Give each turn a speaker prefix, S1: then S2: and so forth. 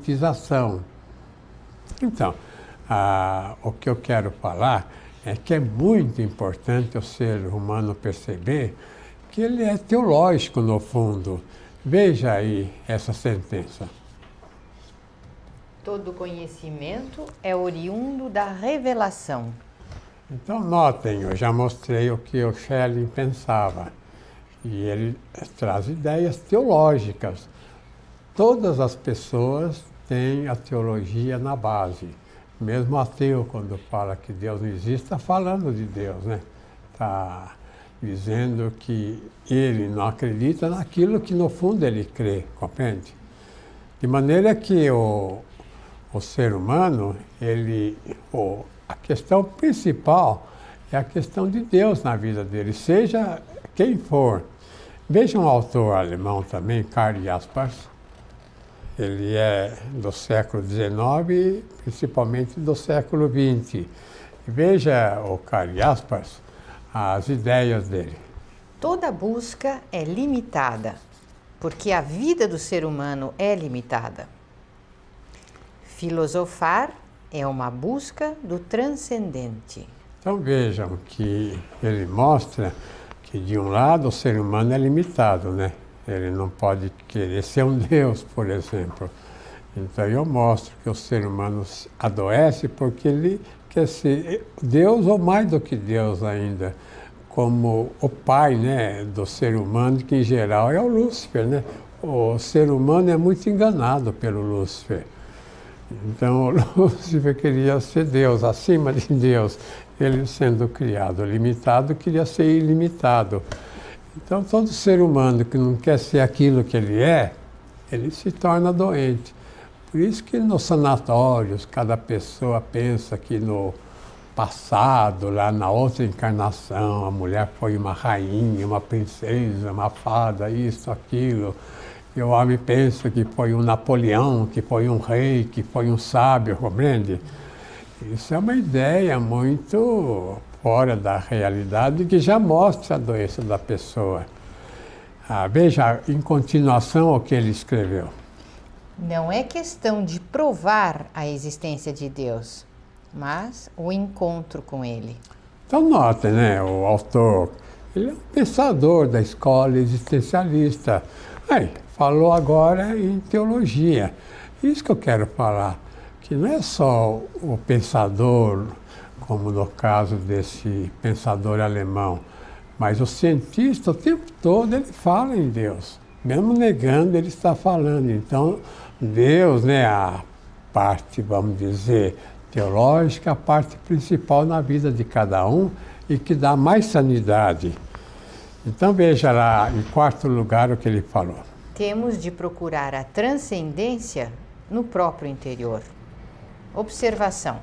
S1: conscientização. Então, o que eu quero falar é que é muito importante o ser humano perceber que ele é teológico no fundo. Veja aí essa sentença.
S2: Todo conhecimento é oriundo da revelação.
S1: Então notem, eu já mostrei o que o Schelling pensava. E ele traz ideias teológicas. Todas as pessoas têm a teologia na base. Mesmo ateu, quando fala que Deus não existe, está falando de Deus, né? Está dizendo que ele não acredita naquilo que no fundo ele crê, compreende? De maneira que o ser humano, a questão principal é a questão de Deus na vida dele, seja quem for. Veja um autor alemão também, Karl Jaspers. Ele é do século XIX, principalmente do século XX. Veja o Karl Jaspers, as ideias dele.
S2: Toda busca é limitada, porque a vida do ser humano é limitada. Filosofar é uma busca do transcendente.
S1: Então vejam que ele mostra que de um lado o ser humano é limitado, né? Ele não pode querer ser um Deus, por exemplo. Então eu mostro que o ser humano adoece porque ele quer ser Deus ou mais do que Deus ainda, como o pai, né, do ser humano, que em geral é o Lúcifer, né? O ser humano é muito enganado pelo Lúcifer. Então o Lúcifer queria ser Deus, acima de Deus. Ele sendo criado limitado, queria ser ilimitado. Então todo ser humano que não quer ser aquilo que ele se torna doente. Por isso que nos sanatórios, cada pessoa pensa que no passado, lá na outra encarnação, a mulher foi uma rainha, uma princesa, uma fada, isso, aquilo. E o homem pensa que foi um Napoleão, que foi um rei, que foi um sábio, compreende? Isso é uma ideia muito fora da realidade que já mostra a doença da pessoa. Veja, em continuação, o que ele escreveu.
S2: Não é questão de provar a existência de Deus, mas o encontro com Ele.
S1: Então notem, né, o autor, ele é um pensador da escola existencialista. Aí, falou agora em teologia. Isso que eu quero falar, que não é só o pensador, como no caso desse pensador alemão, mas o cientista o tempo todo ele fala em Deus. Mesmo negando, ele está falando. Então, Deus, né, a parte, vamos dizer, teológica, a parte principal na vida de cada um e que dá mais sanidade. Então, veja lá, em quarto lugar, o que ele falou.
S2: Temos de procurar a transcendência no próprio interior. Observação.